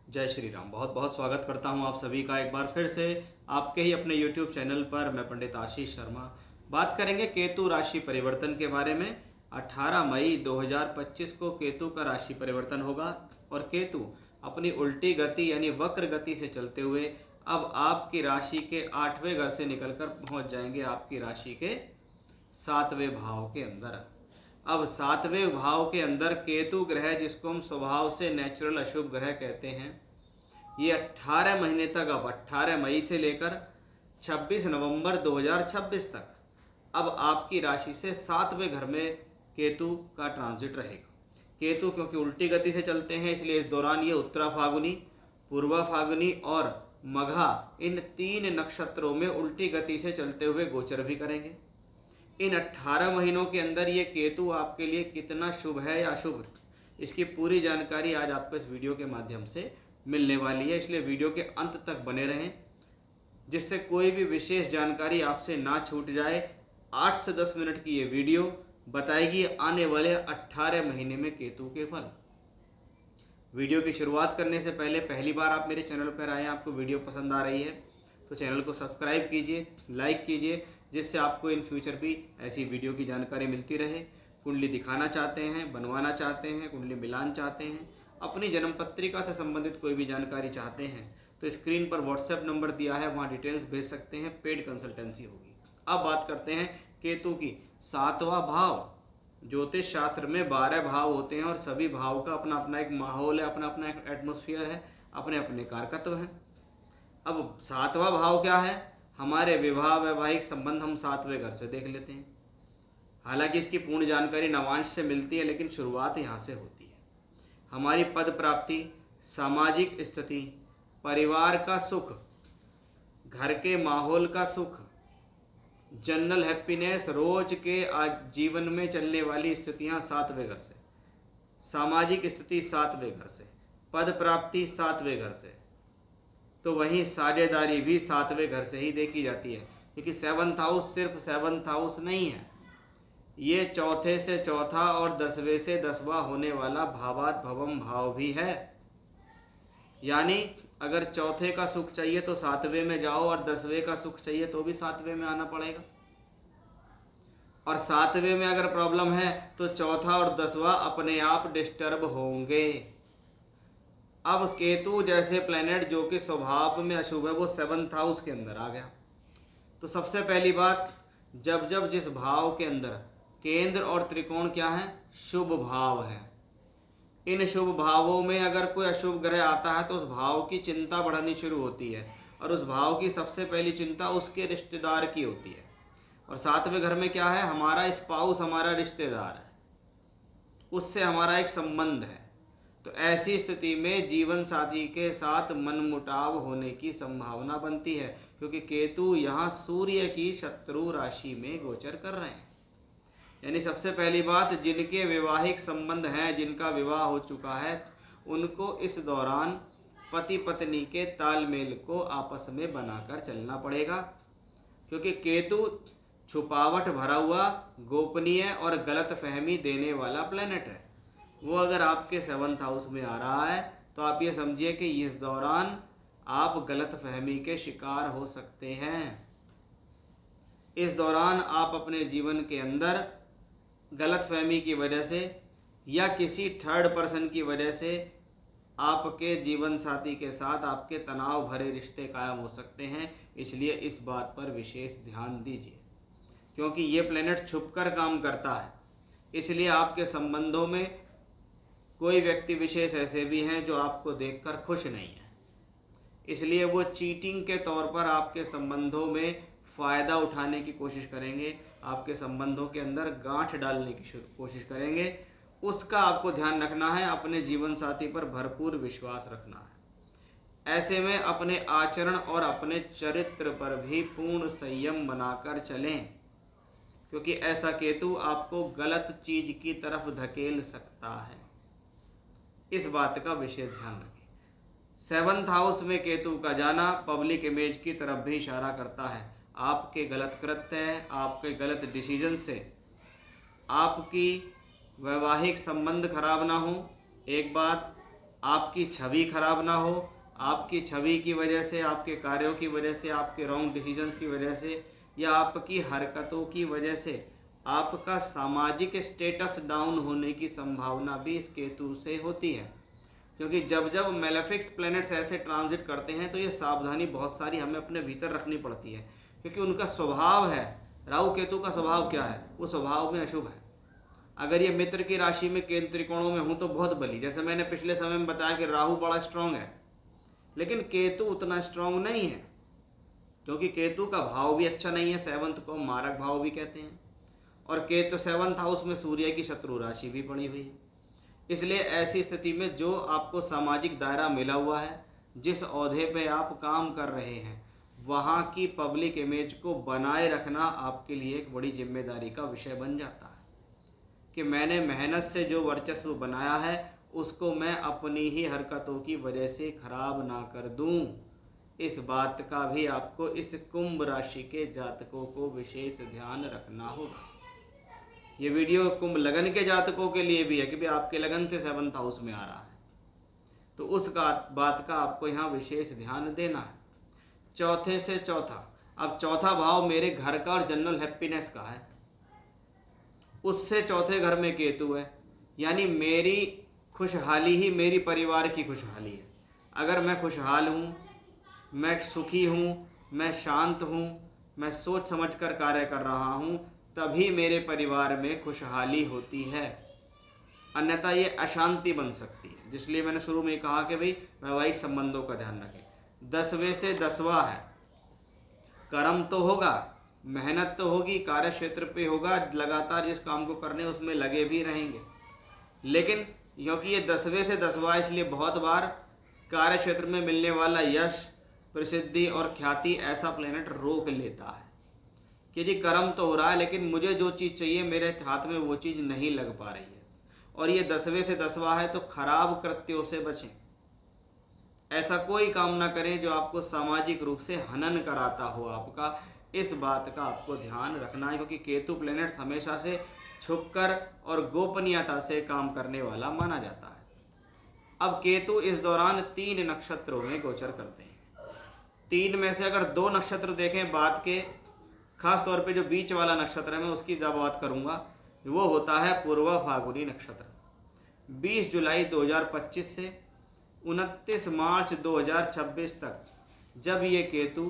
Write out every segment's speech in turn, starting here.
जय श्री राम। बहुत बहुत स्वागत करता हूं आप सभी का एक बार फिर से आपके ही अपने YouTube चैनल पर। मैं पंडित आशीष शर्मा। बात करेंगे केतु राशि परिवर्तन के बारे में। 18 मई 2025 को केतु का राशि परिवर्तन होगा और केतु अपनी उल्टी गति यानी वक्र गति से चलते हुए अब आपकी राशि के 8वें घर से निकलकर पहुंच जाएंगे आपकी राशि के 7वें भाव के अंदर। अब 7वें भाव के अंदर केतु ग्रह, जिसको हम स्वभाव से नेचुरल अशुभ ग्रह कहते हैं, ये 18 महीने तक, अब 18 मई से लेकर 26 नवंबर 2026 तक अब आपकी राशि से 7वें घर में केतु का ट्रांजिट रहेगा। केतु क्योंकि उल्टी गति से चलते हैं, इसलिए इस दौरान ये उत्तरा फागुनी, पूर्वा फागुनी और मघा इन 3 नक्षत्रों में उल्टी गति से चलते हुए गोचर भी करेंगे। इन 18 महीनों के अंदर ये केतु आपके लिए कितना शुभ है या अशुभ, इसकी पूरी जानकारी आज आपको इस वीडियो के माध्यम से मिलने वाली है। इसलिए वीडियो के अंत तक बने रहें, जिससे कोई भी विशेष जानकारी आपसे ना छूट जाए। 8 से 10 मिनट की ये वीडियो बताएगी आने वाले 18 महीने में केतु के फल। वीडियो की शुरुआत करने से पहले पहली बार आप मेरे चैनल पर आए, आपको वीडियो पसंद आ रही है तो चैनल को सब्सक्राइब कीजिए, लाइक कीजिए, जिससे आपको इन फ्यूचर भी ऐसी वीडियो की जानकारी मिलती रहे। कुंडली दिखाना चाहते हैं, बनवाना चाहते हैं, कुंडली मिलान चाहते हैं, अपनी जन्म पत्रिका से संबंधित कोई भी जानकारी चाहते हैं तो स्क्रीन पर व्हाट्सएप नंबर दिया है, वहाँ डिटेल्स भेज सकते हैं, पेड कंसल्टेंसी होगी। अब बात करते हैं केतु की। 7वां भाव, ज्योतिष शास्त्र में 12 भाव होते हैं और सभी भाव का अपना अपना एक माहौल है, अपना अपना एक एटमोसफियर है, अपने अपने कारकत्व हैं। अब 7वां भाव क्या है? हमारे विवाह वैवाहिक संबंध हम 7वें घर से देख लेते हैं। हालांकि इसकी पूर्ण जानकारी नवांश से मिलती है, लेकिन शुरुआत यहाँ से होती है। हमारी पद प्राप्ति, सामाजिक स्थिति, परिवार का सुख, घर के माहौल का सुख, जनरल हैप्पीनेस, रोज के आज जीवन में चलने वाली स्थितियाँ 7वें घर से, सामाजिक स्थिति 7वें घर से, पद प्राप्ति 7वें घर से, तो वहीं साझेदारी भी 7वें घर से ही देखी जाती है। क्योंकि 7th हाउस सिर्फ 7th हाउस नहीं है, ये चौथे से चौथा और 10वें से 10वां होने वाला भावात भवम भाव भी है। यानी अगर चौथे का सुख चाहिए तो 7वें में जाओ, और 10वें का सुख चाहिए तो भी 7वें में आना पड़ेगा। और 7वें में अगर प्रॉब्लम है तो चौथा और 10वां अपने आप डिस्टर्ब होंगे। अब केतु जैसे प्लेनेट जो कि स्वभाव में अशुभ है, वो 7th हाउस के अंदर आ गया। तो सबसे पहली बात, जब जब जिस भाव के अंदर केंद्र और त्रिकोण क्या है? शुभ भाव है। इन शुभ भावों में अगर कोई अशुभ ग्रह आता है तो उस भाव की चिंता बढ़नी शुरू होती है, और उस भाव की सबसे पहली चिंता उसके रिश्तेदार की होती है। और 7वें घर में क्या है? हमारा स्पाउस, हमारा रिश्तेदार है, उससे हमारा एक संबंध है। तो ऐसी स्थिति में जीवन साथी के साथ मनमुटाव होने की संभावना बनती है, क्योंकि केतु यहाँ सूर्य की शत्रु राशि में गोचर कर रहे हैं। यानी सबसे पहली बात, जिनके वैवाहिक संबंध हैं, जिनका विवाह हो चुका है, उनको इस दौरान पति पत्नी के तालमेल को आपस में बनाकर चलना पड़ेगा। क्योंकि केतु छुपावट भरा हुआ, गोपनीय और गलत फहमी देने वाला प्लेनेट है। वो अगर आपके 7th हाउस में आ रहा है तो आप ये समझिए कि इस दौरान आप गलत फहमी के शिकार हो सकते हैं। इस दौरान आप अपने जीवन के अंदर गलतफहमी की वजह से या किसी थर्ड पर्सन की वजह से आपके जीवन साथी के साथ आपके तनाव भरे रिश्ते कायम हो सकते हैं। इसलिए इस बात पर विशेष ध्यान दीजिए, क्योंकि ये प्लेनेट छुपकर काम करता है। इसलिए आपके संबंधों में कोई व्यक्ति विशेष ऐसे भी हैं जो आपको देखकर खुश नहीं है, इसलिए वो चीटिंग के तौर पर आपके संबंधों में फ़ायदा उठाने की कोशिश करेंगे, आपके संबंधों के अंदर गांठ डालने की कोशिश करेंगे। उसका आपको ध्यान रखना है, अपने जीवन साथी पर भरपूर विश्वास रखना है। ऐसे में अपने आचरण और अपने चरित्र पर भी पूर्ण संयम बनाकर चलें, क्योंकि ऐसा केतु आपको गलत चीज़ की तरफ धकेल सकता है। इस बात का विशेष ध्यान रखें। 7th हाउस में केतु का जाना पब्लिक इमेज की तरफ भी इशारा करता है। आपके गलत कृत्य, आपके गलत डिसीजन से आपकी वैवाहिक संबंध खराब ना हो, एक बात, आपकी छवि खराब ना हो, आपकी छवि की वजह से, आपके कार्यों की वजह से, आपके रॉन्ग डिसीजंस की वजह से या आपकी हरकतों की वजह से आपका सामाजिक स्टेटस डाउन होने की संभावना भी इस केतु से होती है। क्योंकि जब जब मेलेफिक्स प्लैनेट्स ऐसे ट्रांजिट करते हैं तो ये सावधानी बहुत सारी हमें अपने भीतर रखनी पड़ती है, क्योंकि उनका स्वभाव है, राहु केतु का स्वभाव क्या है, वो स्वभाव में अशुभ है। अगर ये मित्र की राशि में केंद्र त्रिकोणों में हूँ तो बहुत बली, जैसे मैंने पिछले समय में बताया कि राहु बड़ा स्ट्रांग है, लेकिन केतु उतना स्ट्रांग नहीं है, क्योंकि केतु का भाव भी अच्छा नहीं है। सेवंथ को मारक भाव भी कहते हैं, और केतु सेवंथ हाउस में सूर्य की शत्रु राशि भी पड़ी हुई है। इसलिए ऐसी स्थिति में जो आपको सामाजिक दायरा मिला हुआ है, जिस ओहदे पे आप काम कर रहे हैं, वहाँ की पब्लिक इमेज को बनाए रखना आपके लिए एक बड़ी जिम्मेदारी का विषय बन जाता है कि मैंने मेहनत से जो वर्चस्व बनाया है उसको मैं अपनी ही हरकतों की वजह से खराब ना कर दूं। इस बात का भी आपको इस कुंभ राशि के जातकों को विशेष ध्यान रखना होगा। ये वीडियो कुंभ लगन के जातकों के लिए भी है कि भाई आपके लगन से सेवंथ हाउस में आ रहा है, तो उस बात का आपको यहाँ विशेष ध्यान देना है। चौथे से चौथा, अब चौथा भाव मेरे घर का और जनरल हैप्पीनेस का है, उससे चौथे घर में केतु है, यानी मेरी खुशहाली ही मेरी परिवार की खुशहाली है। अगर मैं खुशहाल हूँ, मैं सुखी हूँ, मैं शांत हूँ, मैं सोच समझ कर कार्य कर रहा हूँ, तभी मेरे परिवार में खुशहाली होती है, अन्यथा ये अशांति बन सकती है। इसलिए मैंने शुरू में कहा कि भाई वैवाहिक संबंधों का ध्यान रखें। 10वें से 10वां है, कर्म तो होगा, मेहनत तो होगी, कार्य क्षेत्र पे होगा, लगातार जिस काम को करने उसमें लगे भी रहेंगे, लेकिन क्योंकि ये 10वें से 10वां इसलिए बहुत बार कार्य क्षेत्र में मिलने वाला यश, प्रसिद्धि और ख्याति ऐसा प्लेनेट रोक लेता है कि जी कर्म तो हो रहा है लेकिन मुझे जो चीज़ चाहिए मेरे हाथ में वो चीज़ नहीं लग पा रही है। और ये 10वें से 10वां है, तो खराब कृत्यों से बचें। ऐसा कोई काम ना करें जो आपको सामाजिक रूप से हनन कराता हो आपका, इस बात का आपको ध्यान रखना है, क्योंकि केतु प्लैनेट्स हमेशा से छुपकर और गोपनीयता से काम करने वाला माना जाता है। अब केतु इस दौरान 3 नक्षत्रों में गोचर करते हैं। 3 में से अगर 2 नक्षत्र देखें बाद के, खास तौर पे जो बीच वाला नक्षत्र है मैं उसकी जब बात करूंगा, वो होता है पूर्व फाल्गुनी नक्षत्र। 20 जुलाई 2025 से 29 मार्च 2026 तक जब ये केतु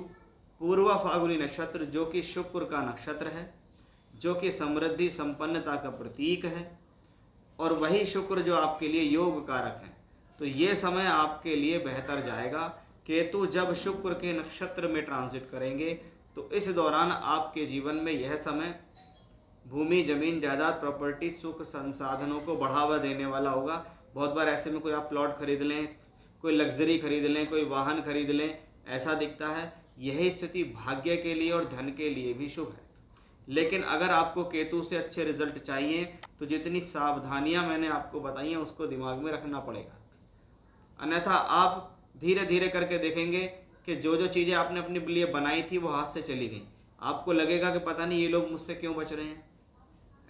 पूर्व फाल्गुनी नक्षत्र, जो कि शुक्र का नक्षत्र है, जो कि समृद्धि संपन्नता का प्रतीक है, और वही शुक्र जो आपके लिए योग कारक है, तो ये समय आपके लिए बेहतर जाएगा। केतु जब शुक्र के नक्षत्र में ट्रांजिट करेंगे तो इस दौरान आपके जीवन में यह समय भूमि, जमीन, जायदाद, प्रॉपर्टी, सुख, संसाधनों को बढ़ावा देने वाला होगा। बहुत बार ऐसे में कोई आप प्लॉट खरीद लें, कोई लग्जरी खरीद लें, कोई वाहन खरीद लें, ऐसा दिखता है। यही स्थिति भाग्य के लिए और धन के लिए भी शुभ है। लेकिन अगर आपको केतु से अच्छे रिजल्ट चाहिए तो जितनी सावधानियां मैंने आपको बताई हैं उसको दिमाग में रखना पड़ेगा, अन्यथा आप धीरे धीरे करके देखेंगे कि जो जो चीज़ें आपने अपने लिए बनाई थी वो हाथ से चली गई। आपको लगेगा कि पता नहीं ये लोग मुझसे क्यों बच रहे हैं,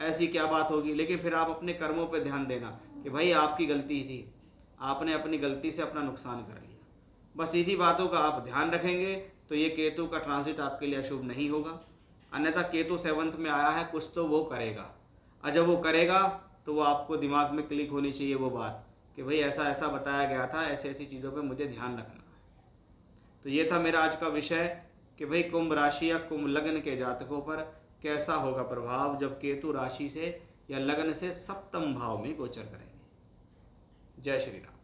ऐसी क्या बात होगी, लेकिन फिर आप अपने कर्मों पर ध्यान देना कि भाई आपकी गलती थी, आपने अपनी गलती से अपना नुकसान कर लिया। बस इन्हीं बातों का आप ध्यान रखेंगे तो ये केतु का ट्रांजिट आपके लिए अशुभ नहीं होगा। अन्यथा केतु 7th में आया है, कुछ तो वो करेगा, और जब वो करेगा तो वो आपको दिमाग में क्लिक होनी चाहिए वो बात कि भाई ऐसा ऐसा बताया गया था, ऐसी ऐसी चीज़ों पे मुझे ध्यान रखना है। तो ये था मेरा आज का विषय कि भाई कुंभ राशि या कुंभ लग्न के जातकों पर कैसा होगा प्रभाव जब केतु राशि से या लग्न से 7वें भाव में गोचर करेंगे। जय श्री राम।